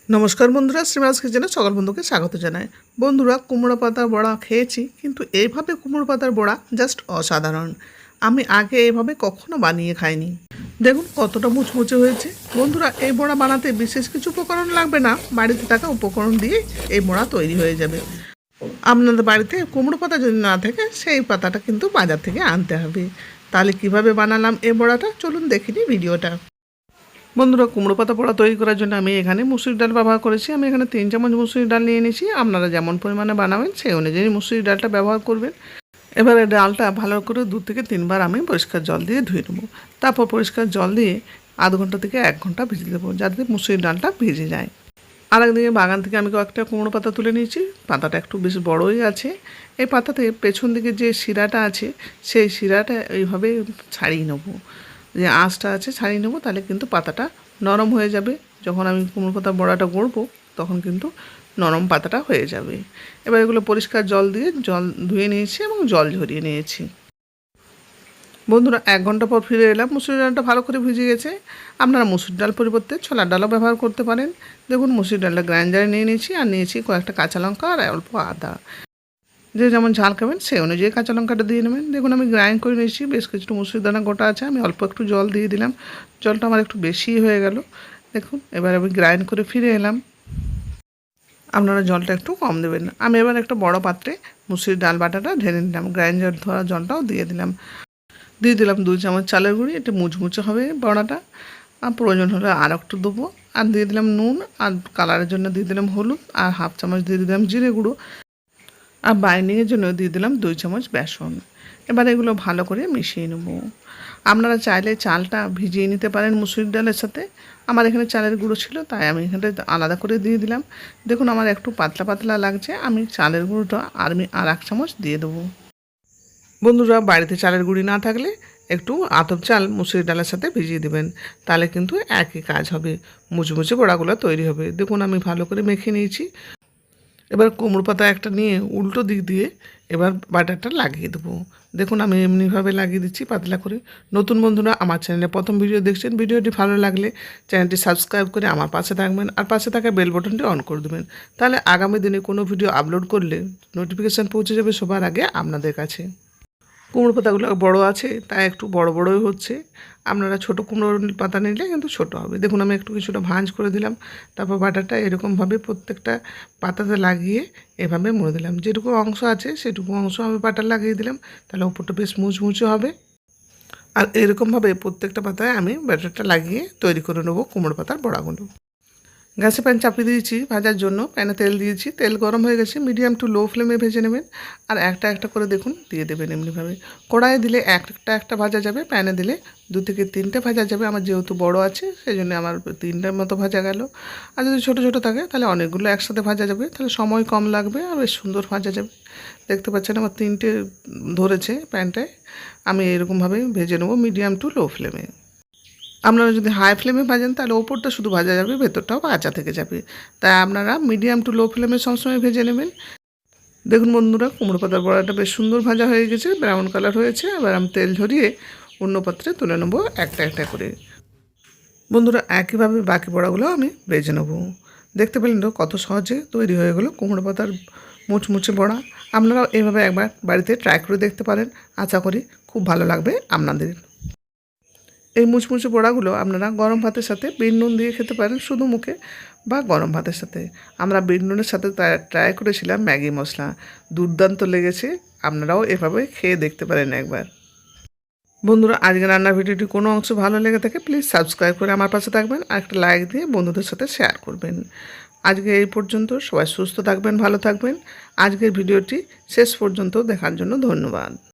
নমস্কার বন্ধুরা, শ্রীমাস কিচেনে সকল বন্ধুকে স্বাগত জানাই। বন্ধুরা, কুমড়ো পাতার বড়া খেয়েছি, কিন্তু এইভাবে কুমড়ো পাতার বড়া জাস্ট অসাধারণ। আমি আগে এইভাবে কখনো বানিয়ে খাইনি। দেখুন কতটা মুচমুচে হয়েছে। বন্ধুরা, এই বড়া বানাতে বিশেষ কিছু উপকরণ লাগবে না, বাড়িতে থাকা উপকরণ দিয়ে এই বড়া তৈরি হয়ে যাবে। আপনাদের বাড়িতে কুমড়ো পাতা যদি না থাকে, সেই পাতাটা কিন্তু বাজার থেকে আনতে হবে। তাহলে কিভাবে বানালাম এই বড়াটা, চলুন দেখে নিই ভিডিওটা। বন্ধুরা, কুমড়ো পাতা পোড়া তৈরি করার জন্য আমি এখানে মুসুরির ডাল ব্যবহার করেছি। আমি এখানে 3 চামচ মুসুরির ডাল নিয়ে নিয়েছি। আপনারা যেমন পরিমাণে বানাবেন সেই অনুযায়ী মুসুরির ডালটা ব্যবহার করবেন। এবারে ডালটা ভালো করে 2 থেকে 3 বার আমি পরিষ্কার জল দিয়ে ধুয়ে নেবো। তারপর পরিষ্কার জল দিয়ে আধ ঘন্টা থেকে 1 ঘন্টা ভিজিয়ে দেবো, যাতে মুসুরির ডালটা ভিজে যায়। আর একদিকে বাগান থেকে আমি কয়েকটা কুমড়ো পাতা তুলে নিয়েছি। পাতাটা একটু বেশ বড়ই আছে। এই পাতাতে পেছন দিকে যে শিরাটা আছে, সেই শিরাটা এইভাবে ছাড়িয়ে নেবো। যে আঁশটা আছে ছাড়িয়ে নেবো, তাহলে কিন্তু পাতাটা নরম হয়ে যাবে। যখন আমি কুমড়ো পাতার বড়াটা গড়বো, তখন কিন্তু নরম পাতাটা হয়ে যাবে। এবার এগুলো পরিষ্কার জল দিয়ে ধুয়ে নিয়েছি এবং জল ঝরিয়ে নিয়েছি। বন্ধুরা, 1 ঘন্টা পর ফিরে এলাম। মুসুর ডালটা ভালো করে ভিজে গেছে। আপনারা মুসুর ডাল পরিবর্তে ছোলার ডালও ব্যবহার করতে পারেন। দেখুন, মুসুর ডালটা গ্রাইন্ডারে নিয়ে নিয়েছি, আর নিয়েছি কয়েকটা কাঁচা লঙ্কা আর অল্প আদা। যে যেমন ঝাল খাবেন সেই অনুযায়ী কাঁচা লঙ্কাটা দিয়ে নেবেন। দেখুন, আমি গ্রাইন্ড করে নিয়েছি। বেশ কিছুটা মুসুর দানা গোটা আছে, আমি অল্প একটু জল দিয়ে দিলাম। জলটা আমার একটু বেশি হয়ে গেল। দেখুন, এবার আমি গ্রাইন্ড করে ফিরে এলাম। আপনারা জলটা একটু কম দেবেন। আমি এবার একটা বড় পাত্রে মুসুরির ডাল বাটাটা ঢেলে নিলাম। গ্রাইন্ডার ধরা জলটাও দিয়ে দিলাম। 2 চামচ চালের গুঁড়ি, একটু মুচমুচে হবে বড়াটা। আর প্রয়োজন হলে আর একটু দেবো। আর দিয়ে দিলাম নুন, আর কালারের জন্য দিয়ে দিলাম হলুদ, আর 1/2 চামচ দিয়ে দিলাম জিরে গুঁড়ো। আর বাইন্ডিংয়ের জন্য দিয়ে দিলাম 2 চামচ বেসন। এবার এগুলো ভালো করে মিশিয়ে নেব। আপনারা চাইলে চালটা ভিজিয়ে নিতে পারেন মুসুরির ডালের সাথে। আমার এখানে চালের গুঁড়ো ছিল, তাই আমি এখানটা আলাদা করে দিয়ে দিলাম। দেখুন, আমার একটু পাতলা পাতলা লাগছে। আমি চালের গুঁড়োটা আর 1 চামচ দিয়ে দেবো। বন্ধুরা, বাড়িতে চালের গুঁড়ি না থাকলে একটু আতপ চাল মুসুরির ডালের সাথে ভিজিয়ে দেবেন, তাহলে কিন্তু একই কাজ হবে। মুচমুচে বড়াগুলো তৈরি হবে। দেখুন, আমি ভালো করে মেখে নিয়েছি। এবার কুমড়ো পাতা একটা নিয়ে উল্টো দিক দিয়ে এবার বাটারটা লাগিয়ে দেবো। দেখুন, আমি এমনিভাবে লাগিয়ে দিচ্ছি পাতলা করে। নতুন বন্ধুরা আমার চ্যানেলে প্রথম ভিডিও দেখছেন, ভিডিওটি ভালো লাগলে চ্যানেলটি সাবস্ক্রাইব করে আমার পাশে থাকবেন, আর পাশে থাকা বেল বাটনটি অন করে দেবেন। তাহলে আগামী দিনে কোনো ভিডিও আপলোড করলে নোটিফিকেশান পৌঁছে যাবে সবার আগে আপনাদের কাছে। কুমড়ো পাতাগুলো বড় আছে, তাই একটু বড় বড়ই হচ্ছে। আপনারা ছোটো কুমড়ো পাতা নিলে কিন্তু ছোটো হবে। দেখুন, আমি একটু কিছুটা ভাঁজ করে দিলাম। তারপর বাটারটা এরকমভাবে প্রত্যেকটা পাতাতে লাগিয়ে এভাবে মুড়ে দিলাম। যেটুকু অংশ আছে সেটুকু অংশ আমি বাটার লাগিয়ে দিলাম, তাহলে ওপরটা বেশ মুচমুচে হবে। আর এরকমভাবে প্রত্যেকটা পাতায় আমি ব্যাটারটা লাগিয়ে তৈরি করে নেবো কুমড়ো পাতার বড়াগুলো। গ্যাসে প্যান চাপিয়ে দিয়েছি ভাজার জন্য। প্যানে তেল দিয়েছি, তেল গরম হয়ে গেছে। মিডিয়াম টু লো ফ্লেমে ভেজে নেবেন। আর একটা একটা করে দেখুন দিয়ে দেবেন এমনিভাবে। কড়াইয়ে দিলে একটা ভাজা যাবে, প্যানে দিলে 2 থেকে 3টে ভাজা যাবে। আমার যেহেতু বড় আছে সেই জন্য আমার 3টার মতো ভাজা গেল। আর যদি ছোটো ছোটো থাকে তাহলে অনেকগুলো একসাথে ভাজা যাবে, তাহলে সময় কম লাগবে আর বেশ সুন্দর ভাজা যাবে। দেখতে পাচ্ছেন আমার 3টে ধরেছে প্যানটায়। আমি এরকমভাবে ভেজে নেবো মিডিয়াম টু লো ফ্লেমে। আপনারা যদি হাই ফ্লেমে ভাজেন তাহলে ওপরটা শুধু ভাজা যাবে, ভেতরটাও কাঁচা থেকে যাবে। তাই আপনারা মিডিয়াম টু লো ফ্লেমে সবসময় ভেজে নেবেন। দেখুন বন্ধুরা, কুমড়ো পাতার বড়াটা বেশ সুন্দর ভাজা হয়ে গেছে, ব্রাউন কালার হয়েছে। এবার আমি তেল ঝরিয়ে অন্য পাত্রে তুলে নেবো একটা একটা করে। বন্ধুরা, একইভাবে বাকি বড়াগুলো আমি ভেজে নেবো। দেখতে পেলেন তো কত সহজে তৈরি হয়ে গেলো কুমড়ো পাতার মুচমুচে বড়া। আপনারাও এভাবে একবার বাড়িতে ট্রাই করে দেখতে পারেন। আশা করি খুব ভালো লাগবে আপনাদের। এই মুচমুচে বড়াগুলো আপনারা গরম ভাতের সাথে বিট নুন দিয়ে খেতে পারেন, শুধু মুখে বা গরম ভাতের সাথে। আমরা বিট নুনের সাথে ট্রাই করেছিলাম ম্যাগি মশলা, দুর্দান্ত লেগেছে। আপনারাও এভাবে খেয়ে দেখতে পারেন একবার। বন্ধুরা, আজকে রান্নার ভিডিওটি কোনো অংশ ভালো লেগে থাকে প্লিজ সাবস্ক্রাইব করে আমার পাশে থাকবেন, আর একটা লাইক দিয়ে বন্ধুদের সাথে শেয়ার করবেন। আজকে এই পর্যন্ত। সবাই সুস্থ থাকবেন, ভালো থাকবেন। আজকের ভিডিওটি শেষ পর্যন্ত দেখার জন্য ধন্যবাদ।